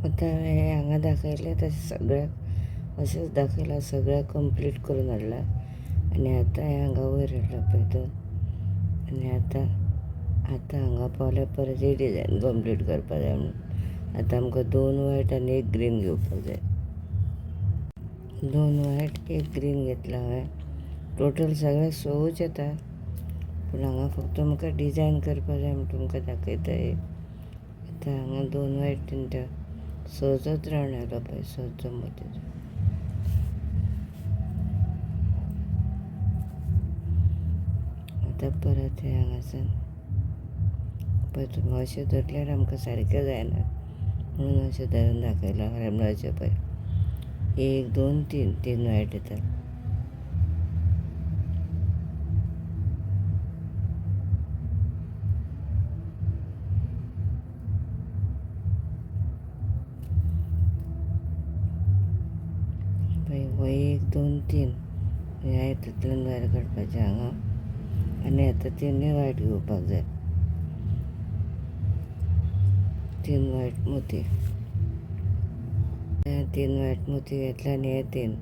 आता हे हांगा दाखयलें तशें सगळ्याक अशेंच दाखयलां, सगळ्याक कंप्लीट करून हाडला. आनी आतां हें हांगा वयर हाडला पळय तो. आनी आतां हांगा पावल्या परत ही डिजायन कंप्लीट करपा जाय म्हणून. आतां आमकां 2 व्हायट आनी 1 ग्रीन घेवपाक जाय. 2 व्हायट 1 ग्रीन घेतला हांवें. टोटल सगळ्याक 6च येता, पूण हांगा फक्त म्हाका डिजायन करपा जाय म्हूण तुमकां दाखयता एक. आतां हांगा 2 व्हायट तिनटा 6चोच रावंड आयलो पळय, 6चो मोतीचो. आतां परत हे हांगासान पळय तुमी अशें धरल्यार आमकां सारकें जायना, म्हणून अशें धरून दाखयलां. म्हणल्यार अशें पळय 1 2 3 3 व्हायट येता. पळय हो 1 2 3 ह्या हितूंतल्यान भायर काडपाचें हांगा. आनी आतां 3 व्हायट घेवपाक जाय. 3 व्हायट मोती. 3 व्हायट मोती घेतले आनी हे 3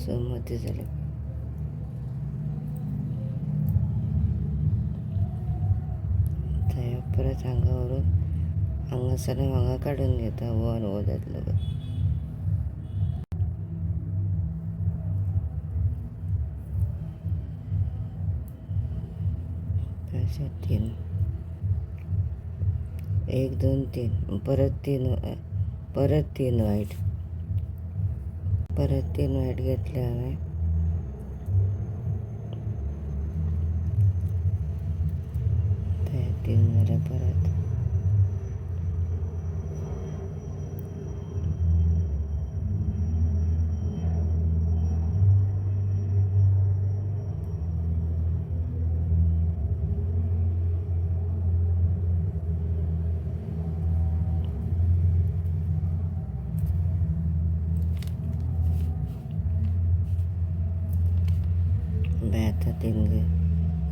6 मोती जाले. आतां हे परत हांगा व्हरून हांगासर हांगा काडून घेता हो आनी हो जातलो पळय. अशें 3 1 2 3 परत 3 व्हायट. परत 3 व्हायट घेतले हांवें. हे 3 जाले परत.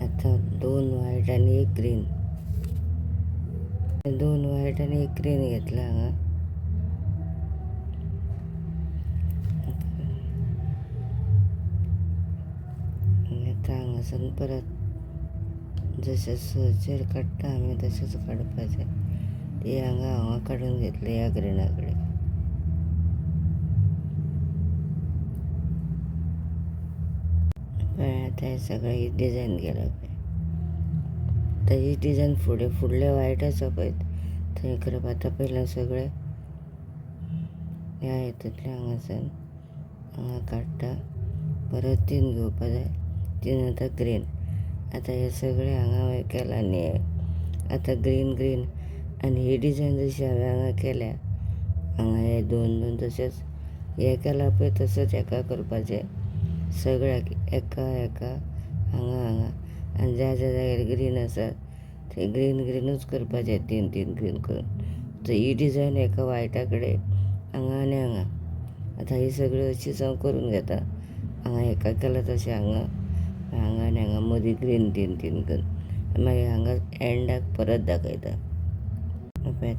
आतां 2 व्हायट आनी 1 ग्रीन. 2 व्हायट आनी 1 ग्रीन घेतला हांगा. आनी आतां हांगासान परत जशें 6चेर काडटा आमी तशेंच काडपाचें. ती हांगा काडून घेतली ह्या ग्रीना कडेन. पळय आतां हें सगळें ही डिजायन केला पळय. आतां ही डिजायन फुडलें व्हायट आसा पळय थंय करप. आतां पयलें सगळें ह्या हितूंतल्यान हांगासान हांगा काडटा. परत 3 घेवपा जाय. 3 आतां ग्रीन. आतां हे सगळें हांगा हांवें केलां न्ही हे. आतां ग्रीन आनी ही डिजायन जशी हांवें हांगा केल्या, हांगा हे 2 2 तशेंच हें केलां पळय तसोच हेका करपाचें. सगळ्याक एका हांगा आनी ज्या जाग्यार ग्रीन आसा थंय ग्रीनूच करपाचें. 3 3 ग्रीन करून. आतां ही डिजायन एका व्हायटा कडेन हांगा आनी हांगा. आतां ही सगळी अशीच हांव करून घेता. हांगा हेका केलां तशें हांगा आनी हांगा मदीं ग्रीन 3 3 करून. मागीर हांगा एंडाक परत दाखयता. पळय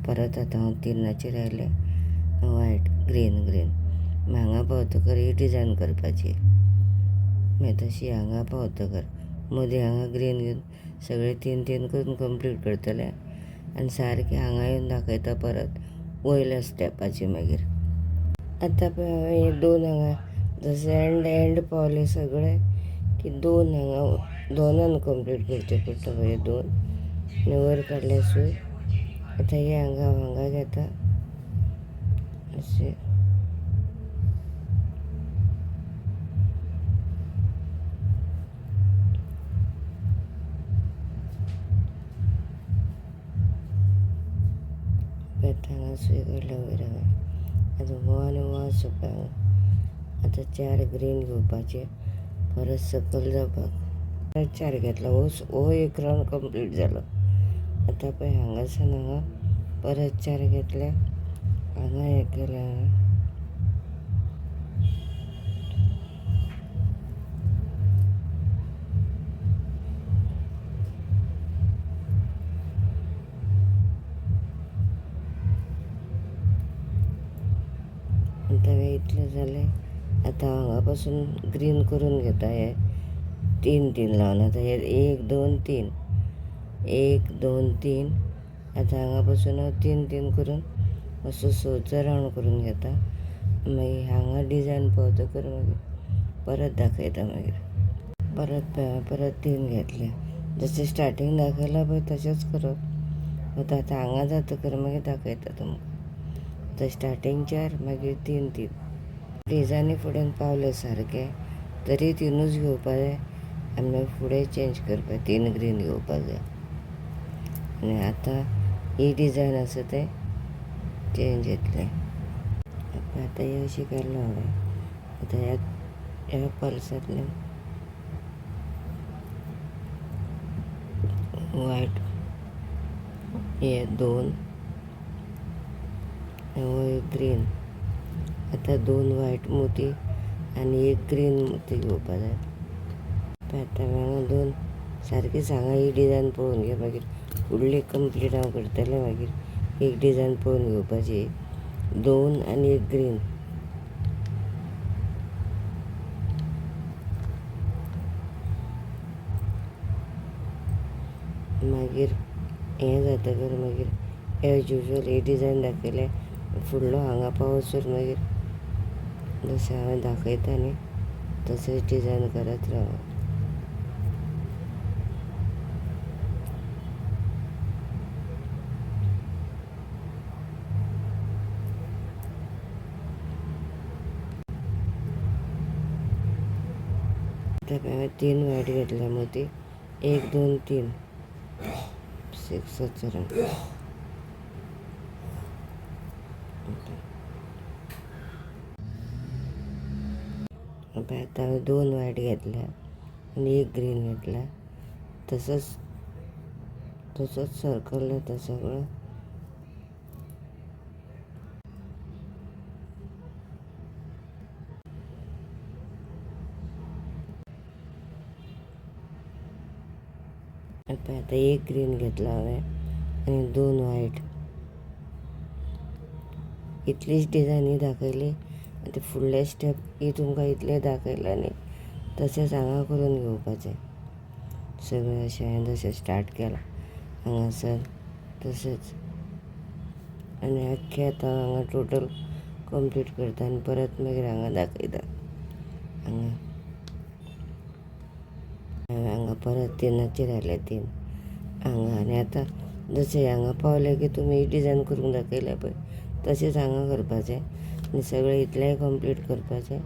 परत आतां हांव 3चेर आयलें. White green. मागीर हांगा पावतकर ही डिजायन करपाची. मागीर तशी हांगा पावतकर मदीं हांगा ग्रीन घेवन सगळे 3 3 करून कंप्लीट करतलें. आनी सारकें हांगा येवन दाखयता परत वयल्या स्टेपाची मागीर. आतां पळय हांवें हे 2 हांगा जशें एंड पावले सगळे की 2 हांगा 2नान कंप्लीट करचें पडटा पळय हे 2 आनी वयर काडल्या सूय. आतां हे हांगा घेता अशें. हांगा सूय काडल्या वयर हांगा. आतां हो आनी हो आसा पळय हांगा. आतां 4 ग्रीन घेवपाचे परत सकयल जावपाक. परत 4 घेतला. हो 1 रावंड कंप्लीट जालो. आतां पळय हांगासान हांगा परत 4 घेतल्या. हांगा हें केलें हांवें. आता इतलें जालें. आतां हांगापासून ग्रीन करून घेता. हे 3 लावन आतां हे 1 2 3 1 2 3. आतां हांगापासून हांव 3 करून असो 6चो रावंड करून घेता. मागीर हांगा डिजायन पावतकर मागीर परत दाखयता. मागीर परत 3 घेतले. जशें स्टार्टींग दाखयला पळय तशेंच करप. आतां हांगा जातकर मागीर दाखयता तुमकां. आतां स्टार्टींग 4 मागीर 3 डिजायनी फुडें पावले सारके तरी 3च घेवपा जाय आनी मागीर फुडें चेंज करपा 3 ग्रीन घेवपा जाय. आनी आतां ही डिजायन आसा तें चेंज येतलें. आतां हें अशें केलें हांवें. आतां ह्या पल्सांतल्यान वायट हे 2 हो 1 ग्रीन. आतां 2 वायट मोती आनी 1 ग्रीन मोती घेवपा जाय. आतां हांगा 2 सारकीच हांगा ही डिजायन पळोवन घे. मागीर फुडली कंप्लीट हांव करतलें. मागीर एक डिजायन पळोवन घेवपाची. 2 आनी 1 ग्रीन. मागीर हें जातकर मागीर एज युजल ही डिजायन दाखयले फुडलो हांगा पावसर मागीर जशें हांवें दाखयता न्ही तशेंच डिजायन करत रावप. आतां हांवें 3 वायट घेतल्या मोती. 1 2 3 6चो रावंड. आतां हांवें 2 वायट घेतल्या आनी 1 ग्रीन घेतला. तसोच सर्कल येता सगळो. आतां 1 ग्रीन घेतला हांवें आनी 2 वायट. इतलीच डिजायन ही दाखयली. आतां फुडले स्टेप ही तुमकां इतलें दाखयलां न्ही तशेंच हांगा करून घेवपाचें. सगळें अशें हांवें जशें स्टार्ट केलां हांगासर तशेंच. आनी आख्खें आतां हांगा टोटल कंप्लीट करता आनी परत मागीर हांगा दाखयता. हांगा परत 3चेर घाले 3 हांगा. आनी आतां जशें हांगा पावले की तुमी ही डिजायन करून दाखयल्या पळय तशेंच हांगा करपाचें आनी सगळें इतलेंय कंप्लीट करपाचें.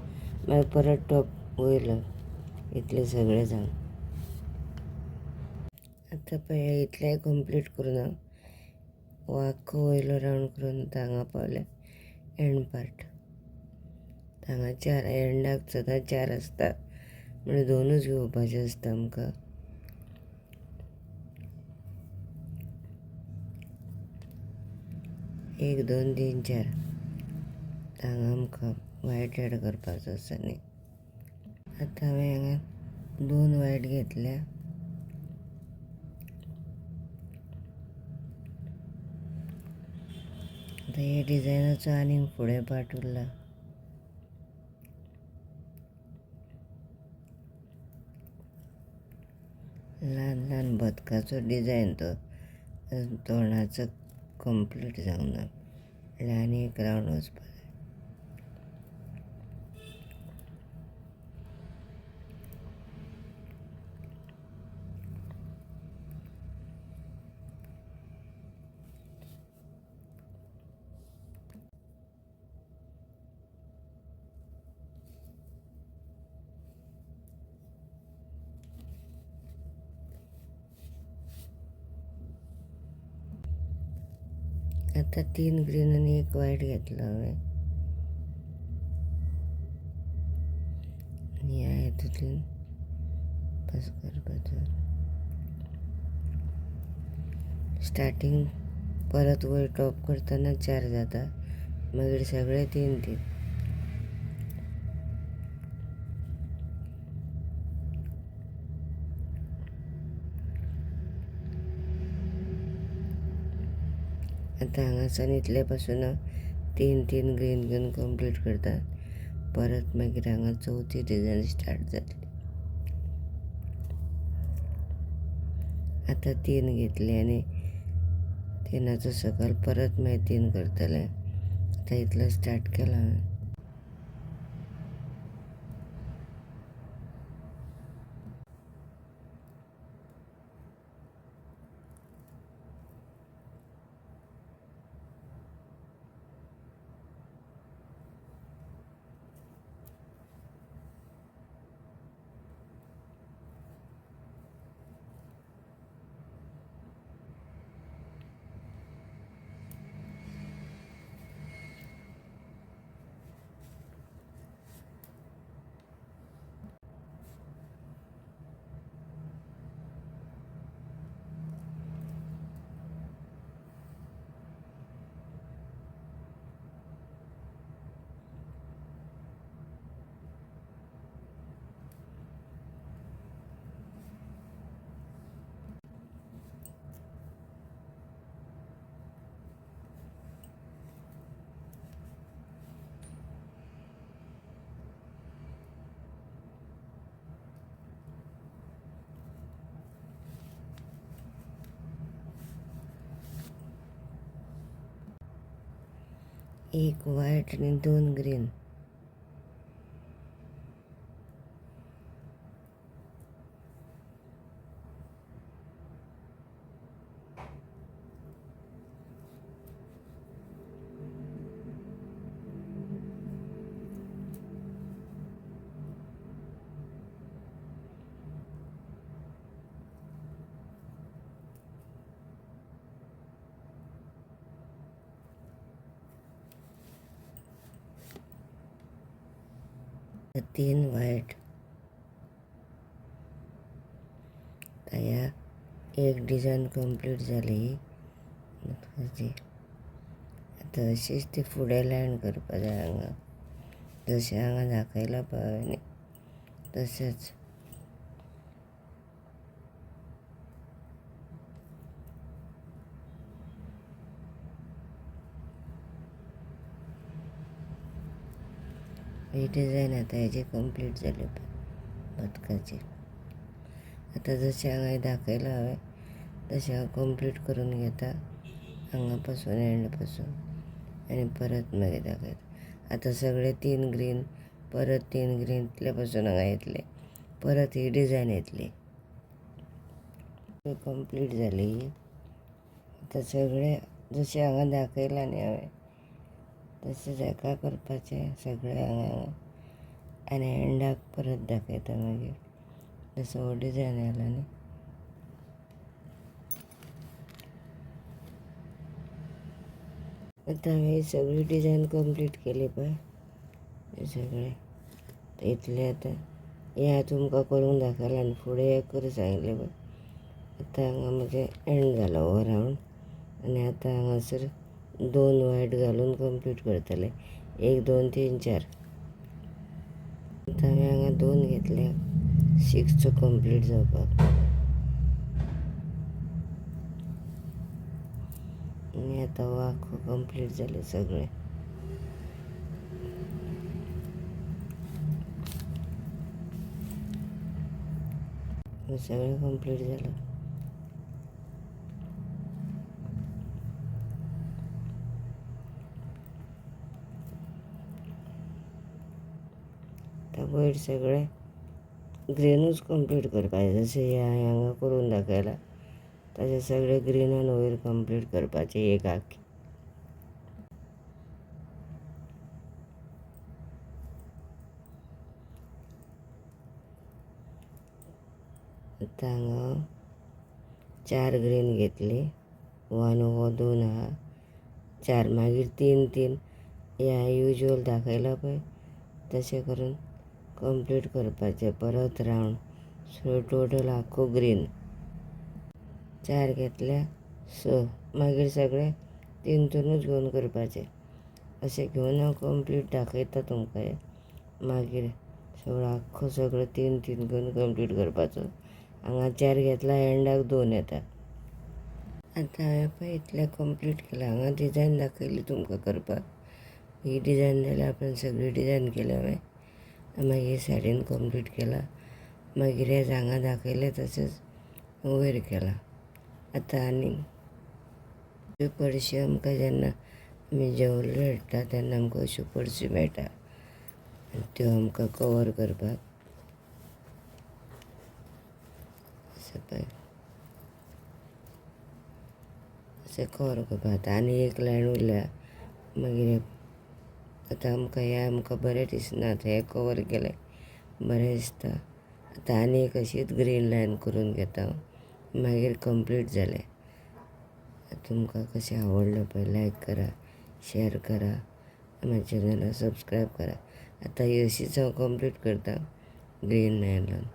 मागीर परत टॉप वयलो इतलें सगळें जावन. आतां पळय हें इतलेंय कंप्लीट करून हांव हो आख्खो वयलो रावंड करून आतां हांगा पावलें एंड पार्ट. हांगा 4 एंडाक सदां 4 आसता म्हणजे 2च घेवपाचें आसता आमकां. 1 2 3 4 हांगा आमकां वायट एड करपाचो आसा न्ही. आतां हांवें हांगा 2 वायट घेतल्या. आतां हे डिजायनाचो आनीक फुडें पार्ट उरला. ल्हान ल्हान बदकाचो डिजायन तो तोंडाचो कंप्लीट जावना म्हणल्यार आनी एक रावंड वचपा जाय. आतां 3 ग्रीन आनी 1 वायट घेतलो हांवें आनी ह्या हितूंतल्यान पास करपाचो. स्टार्टींग परत वयर टॉप करतना 4 जाता मागीर सगळे 3. आतां हांगासान इतले पासून हांव तीन तीन ग्रीन घेवन कंप्लीट करतात. परत मागीर हांगा चवथी डिझायन स्टार्ट जातली. आतां 3 घेतली आनी 3 सकयल परत मागीर 3 करतले. आतां इतलो स्टार्ट केला हांवें. एक व्हायट आनी 2 ग्रीन. तीन व्हायट. ह्या एक डिझायन कंप्लीट जाली. आतां अशीच ती फुडें लँड करपा जाय हांगा. जशें हांगा दाखयला पळय हांवें तशेंच. ही डिझायन आतां हेजी कंप्लीट जाली पळय बदकाची. आतां जशें हांगा दाखयला हांवें तशें हांव कंप्लीट करून घेता हांगा पासून एंड पासून आनी परत मागीर दाखयता. आतां सगळे 3 ग्रीन, परत 3 ग्रीन, इतले पासून हांगा येतले. परत ही डिझायन येतली. कंप्लीट जाली. आतां सगळे जशें हांगा दाखयला न्ही हांवें तशेंच हाका करपाचें सगळें हांगा आनी एंडाक परत दाखयता मागीर. जसो हो डिझायन येयला न्ही आतां हांवें ही सगळी डिझायन कंप्लीट केली पळय. हे सगळे इतले आतां हें तुमकां करून दाखयलां आनी फुडें हें कर सांगिल्लें पळय. आतां हांगा म्हजें एंड जालो हो रावंड आनी आतां हांगासर 2 व्हायट घालून कंप्लीट करतलें. 1 2 3 4. आतां हांवें हांगा 2 घेतल्या 6चो कंप्लीट जावपाक. आनी आतां हो आख्खो कंप्लीट जालें सगळें. सगळें कंप्लीट जालें. आतां वयर सगळें ग्रीनूच कंप्लीट करपाचें. जशें हें हांवें हांगा करून दाखयलां तशें सगळें ग्रीनान वयर कंप्लीट करपाचें एक आख्खी. आतां हांगा 4 ग्रीन घेतली. 1 हो 2 आहा 4 मागीर 3 3 हे हांवें युज्युअल दाखयला पळय तशें करून कंप्लीट करपाचें परत रावंड. सो टोटल आख्खो ग्रीन. 4 घेतल्या 6 मागीर सगळें 3तूनच घेवन करपाचें. अशें घेवन हांव कंप्लीट दाखयता तुमकां. मागीर सगळो आख्खो सगळो 3 3 घेवन कंप्लीट करपाचो. हांगा 4 घेतला एंडाक 2 येता. आतां हांवें पळय इतलें कंप्लीट केलां. हांगा डिझायन दाखयली तुमकां करपाक. ही डिझायन जाल्यार आपण सगळी डिझायन केल्या मागीर सायडीन कंप्लीट केला. मागीर हे हांगा दाखयले तशेंच वयर केला. आतां आनी पडशी आमकां जेन्ना आमी जेवल्ले हाडटा तेन्ना आमकां अश्यो पडशी मेळटा. त्यो आमकां कवर करपाक पळय अशें कवर करपाक जाता. आनी एक लायन उरल्या मागीर आतां आमकां बरें दिसना. आतां हें कवर केलें बरें दिसता. आतां आनी एक अशीच ग्रीन लायन करून घेता हांव. मागीर कंप्लीट जालें. तुमकां कशें आवडलें पळय लायक करा, शेअर करा, म्हाज्या चॅनलाक सबस्क्रायब करा. आतां ही अशीच हांव कंप्लीट करतां ग्रीन लायन लावन.